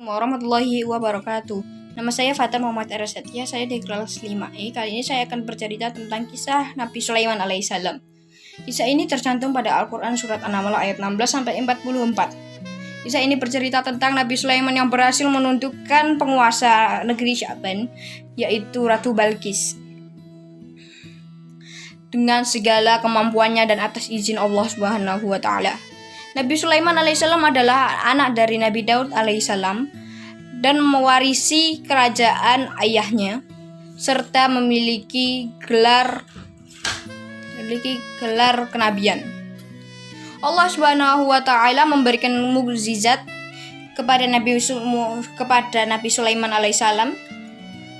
Warahmatullahi wabarakatuh. Nama saya Fathar Muhammad Arasatya, saya di kelas 5E. Kali ini saya akan bercerita tentang kisah Nabi Sulaiman alaihissalam. Kisah ini tercantum pada Al-Quran surat An-Naml ayat 16-44. Kisah ini bercerita tentang Nabi Sulaiman yang berhasil menundukkan penguasa negeri Syaban, yaitu Ratu Balqis, dengan segala kemampuannya dan atas izin Allah Subhanahu wa Ta'ala. Nabi Sulaiman alaihissalam adalah anak dari Nabi Daud alaihissalam dan mewarisi kerajaan ayahnya serta memiliki gelar kenabian. Allah Subhanahu wa Ta'ala memberikan mukjizat kepada Nabi Sulaiman alaihissalam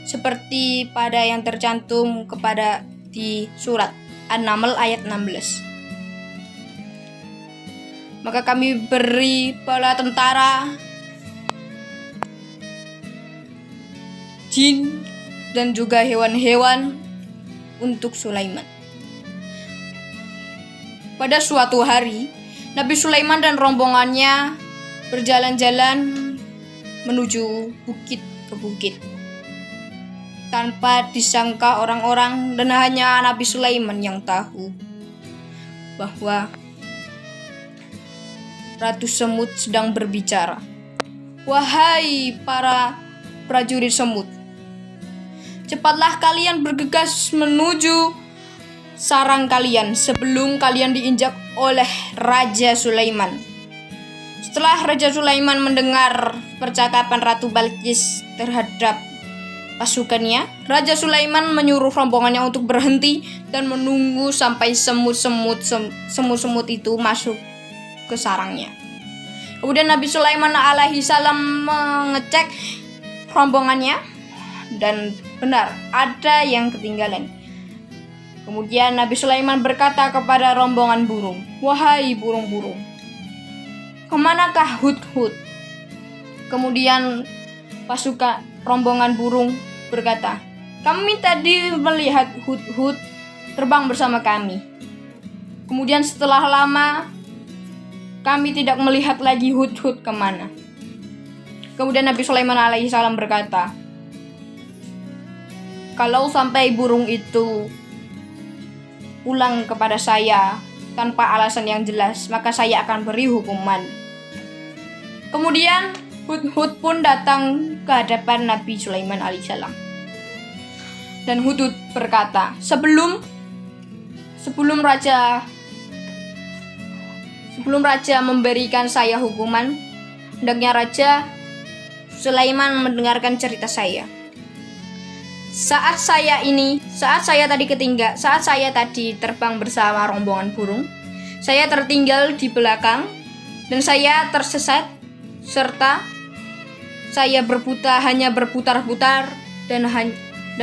seperti pada yang tercantum kepada di surat An-Naml ayat 16. Maka kami beri bala tentara, jin, dan juga hewan-hewan untuk Sulaiman. Pada suatu hari, Nabi Sulaiman dan rombongannya berjalan-jalan menuju bukit ke bukit. Tanpa disangka orang-orang dan hanya Nabi Sulaiman yang tahu bahwa Ratu Semut sedang berbicara. Wahai para prajurit semut, cepatlah kalian bergegas menuju sarang kalian sebelum kalian diinjak oleh Raja Sulaiman. Setelah Raja Sulaiman mendengar percakapan Ratu Balqis terhadap pasukannya, Raja Sulaiman menyuruh rombongannya untuk berhenti dan menunggu sampai semut-semut itu masuk ke sarangnya. Kemudian Nabi Sulaiman alaihissalam mengecek rombongannya dan benar ada yang ketinggalan. Kemudian Nabi Sulaiman berkata kepada rombongan burung, "Wahai burung-burung, kemanakah Hudhud?" Kemudian pasukan rombongan burung berkata, "Kami tadi melihat Hudhud terbang bersama kami. Kemudian setelah lama kami tidak melihat lagi Hudhud kemana." Kemudian Nabi Sulaiman alaihissalam berkata, "Kalau sampai burung itu pulang kepada saya tanpa alasan yang jelas, maka saya akan beri hukuman." Kemudian Hudhud pun datang ke hadapan Nabi Sulaiman alaihissalam. Dan Hudhud berkata, Sebelum Raja memberikan saya hukuman, hendaknya Raja Sulaiman mendengarkan cerita saya. Saat saya tadi terbang bersama rombongan burung, saya tertinggal di belakang dan saya tersesat serta saya hanya berputar-putar dan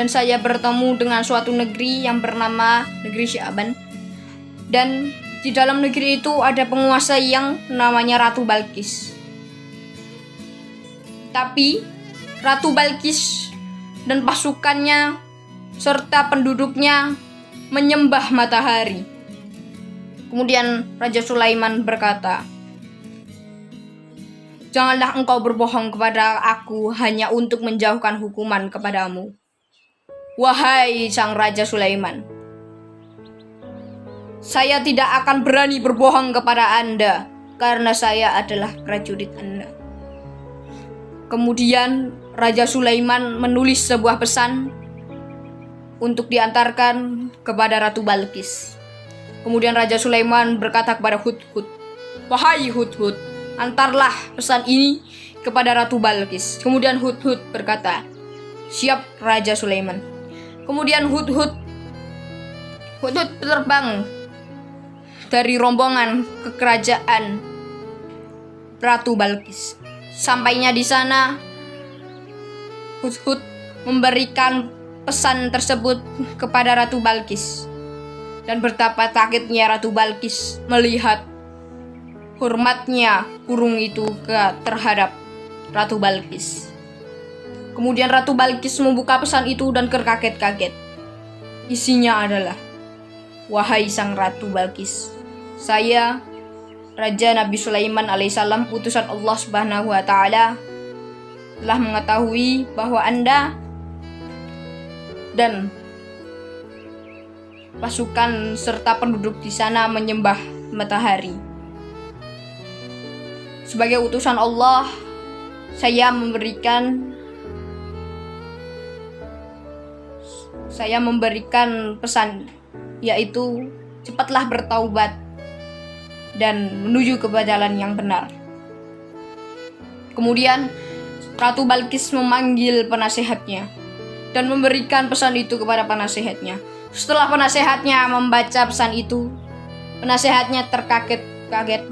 saya bertemu dengan suatu negeri yang bernama negeri Syaban. Dan di dalam negeri itu ada penguasa yang namanya Ratu Balqis. Tapi Ratu Balqis dan pasukannya serta penduduknya menyembah matahari. Kemudian Raja Sulaiman berkata, "Janganlah engkau berbohong kepada aku hanya untuk menjauhkan hukuman kepadamu. Wahai sang Raja Sulaiman, saya tidak akan berani berbohong kepada Anda karena saya adalah prajurit Anda." Kemudian Raja Sulaiman menulis sebuah pesan untuk diantarkan kepada Ratu Balqis. Kemudian Raja Sulaiman berkata kepada Hudhud, "Wahai Hudhud, antarlah pesan ini kepada Ratu Balqis." Kemudian Hudhud berkata, "Siap Raja Sulaiman." Kemudian Hudhud terbang dari rombongan ke kerajaan Ratu Balqis. Sampainya di sana, Hudhud memberikan pesan tersebut kepada Ratu Balqis. Dan betapa kagetnya Ratu Balqis melihat hormatnya burung itu terhadap Ratu Balqis. Kemudian Ratu Balqis membuka pesan itu dan terkaget-kaget. Isinya adalah, "Wahai sang Ratu Balqis, Raja Nabi Sulaiman alaihissalam, utusan Allah Subhanahu wa Ta'ala, telah mengetahui bahwa Anda dan pasukan serta penduduk di sana menyembah matahari. Sebagai utusan Allah, saya memberikan pesan, yaitu cepatlah bertaubat dan menuju ke jalan yang benar. Kemudian Ratu Balqis memanggil penasehatnya dan memberikan pesan itu kepada penasehatnya. Setelah penasehatnya membaca pesan itu, penasehatnya terkaget-kaget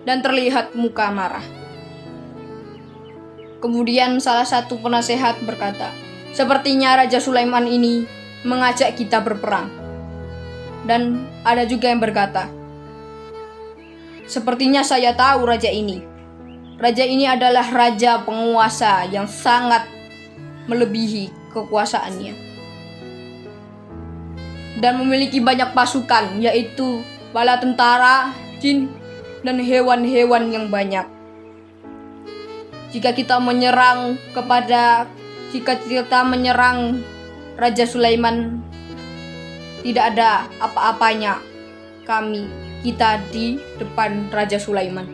dan terlihat muka marah. Kemudian salah satu penasehat berkata, "Sepertinya Raja Sulaiman ini mengajak kita berperang." Dan ada juga yang berkata, "Sepertinya saya tahu raja ini. Raja ini adalah raja penguasa yang sangat melebihi kekuasaannya dan memiliki banyak pasukan, yaitu bala tentara, jin, dan hewan-hewan yang banyak. Jika kita menyerang Raja Sulaiman, tidak ada apa-apanya kita di depan Raja Sulaiman."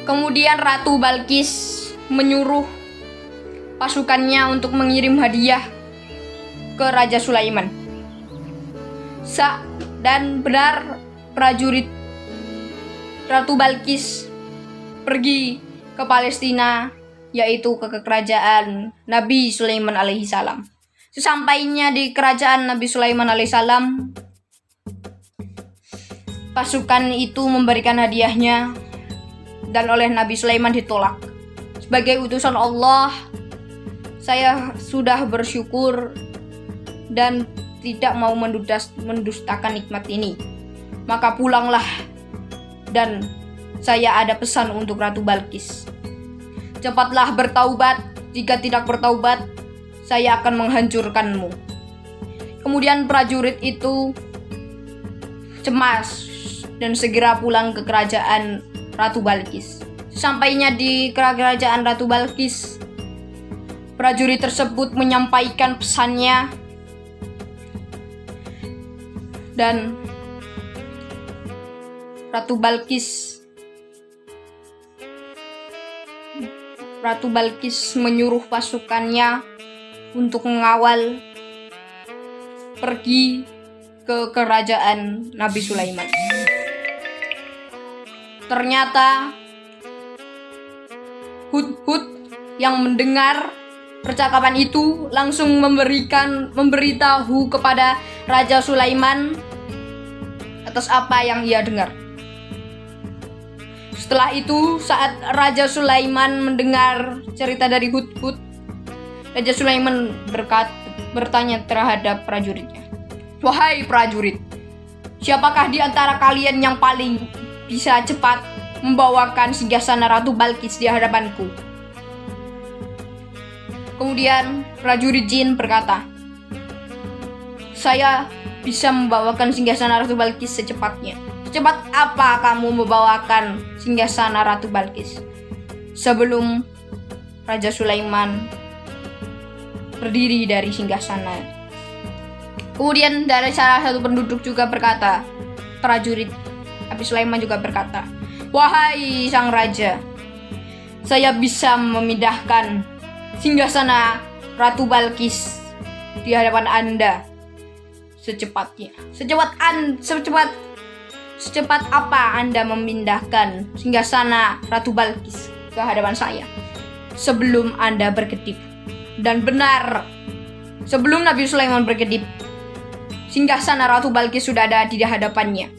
Kemudian Ratu Balqis menyuruh pasukannya untuk mengirim hadiah ke Raja Sulaiman. Dan benar, prajurit Ratu Balqis pergi ke Palestina, yaitu ke kerajaan Nabi Sulaiman alaihissalam. Sesampainya di kerajaan Nabi Sulaiman alaihissalam, pasukan itu memberikan hadiahnya dan oleh Nabi Sulaiman ditolak. Sebagai utusan Allah, saya sudah bersyukur dan tidak mau mendustakan nikmat ini. Maka pulanglah, dan saya ada pesan untuk Ratu Balqis. Cepatlah bertaubat, jika tidak bertaubat, saya akan menghancurkanmu. Kemudian prajurit itu cemas dan segera pulang ke kerajaan Ratu Balqis. Sampainya di kerajaan Ratu Balqis, prajurit tersebut menyampaikan pesannya dan Ratu Balqis menyuruh pasukannya untuk mengawal pergi ke kerajaan Nabi Sulaiman. Ternyata Hudhud yang mendengar percakapan itu langsung memberitahu kepada Raja Sulaiman atas apa yang ia dengar. Setelah itu, saat Raja Sulaiman mendengar cerita dari Hudhud, Raja Sulaiman bertanya terhadap prajuritnya, "Wahai prajurit, siapakah di antara kalian yang paling bisa cepat membawakan singgasana Ratu Balqis di hadapanku?" Kemudian prajurit jin berkata, "Saya bisa membawakan singgasana Ratu Balqis secepatnya." "Secepat apa kamu membawakan singgasana Ratu Balqis?" Sebelum Raja Sulaiman berdiri dari singgasana. Kemudian dari salah satu penduduk juga berkata, prajurit Nabi Sulaiman juga berkata, "Wahai sang raja, saya bisa memindahkan singgasana Ratu Balqis di hadapan Anda secepatnya." Secepat apa Anda memindahkan singgasana Ratu Balqis ke hadapan saya? Sebelum Anda berkedip. Dan benar, sebelum Nabi Sulaiman berkedip, singgasana Ratu Balqis sudah ada di hadapannya.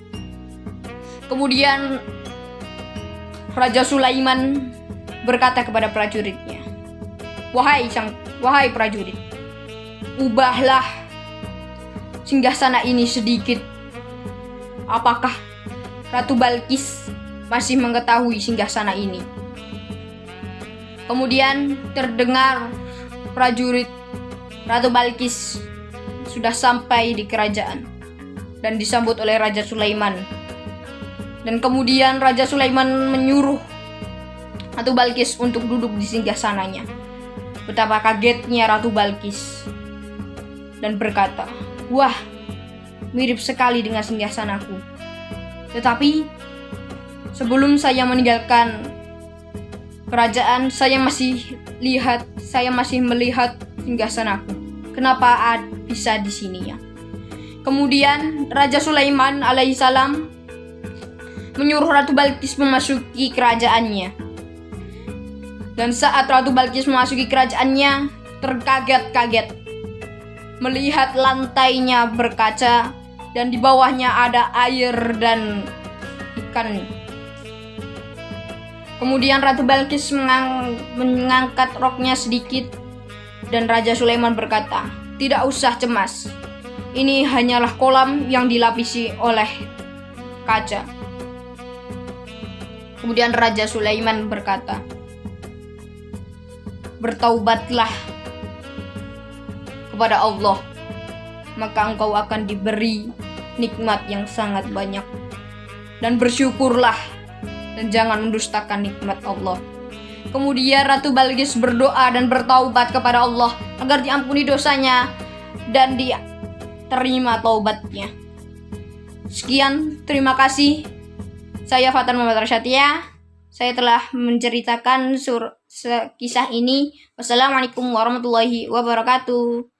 Kemudian Raja Sulaiman berkata kepada prajuritnya, Wahai prajurit, ubahlah singgasana ini sedikit. Apakah Ratu Balqis masih mengetahui singgasana ini?" Kemudian terdengar prajurit Ratu Balqis sudah sampai di kerajaan dan disambut oleh Raja Sulaiman. Dan kemudian Raja Sulaiman menyuruh Ratu Balkis untuk duduk di singgasananya. Betapa kagetnya Ratu Balkis dan berkata, "Wah, mirip sekali dengan singgasanaku. Tetapi sebelum saya meninggalkan kerajaan, saya masih melihat singgasanaku. Kenapa bisa di sini ya?" Kemudian Raja Sulaiman alaihissalam menyuruh Ratu Balkis memasuki kerajaannya. Dan saat Ratu Balkis memasuki kerajaannya, terkaget-kaget melihat lantainya berkaca dan di bawahnya ada air dan ikan. Kemudian Ratu Balkis mengangkat roknya sedikit dan Raja Sulaiman berkata, "Tidak usah cemas. Ini hanyalah kolam yang dilapisi oleh kaca." Kemudian Raja Sulaiman berkata, "Bertaubatlah kepada Allah, maka engkau akan diberi nikmat yang sangat banyak. Dan bersyukurlah dan jangan mendustakan nikmat Allah." Kemudian Ratu Balkis berdoa dan bertaubat kepada Allah agar diampuni dosanya dan diterima taubatnya. Sekian, terima kasih. Saya Fatan Muhammad Arsyadiyah. Saya telah menceritakan kisah ini. Wassalamualaikum warahmatullahi wabarakatuh.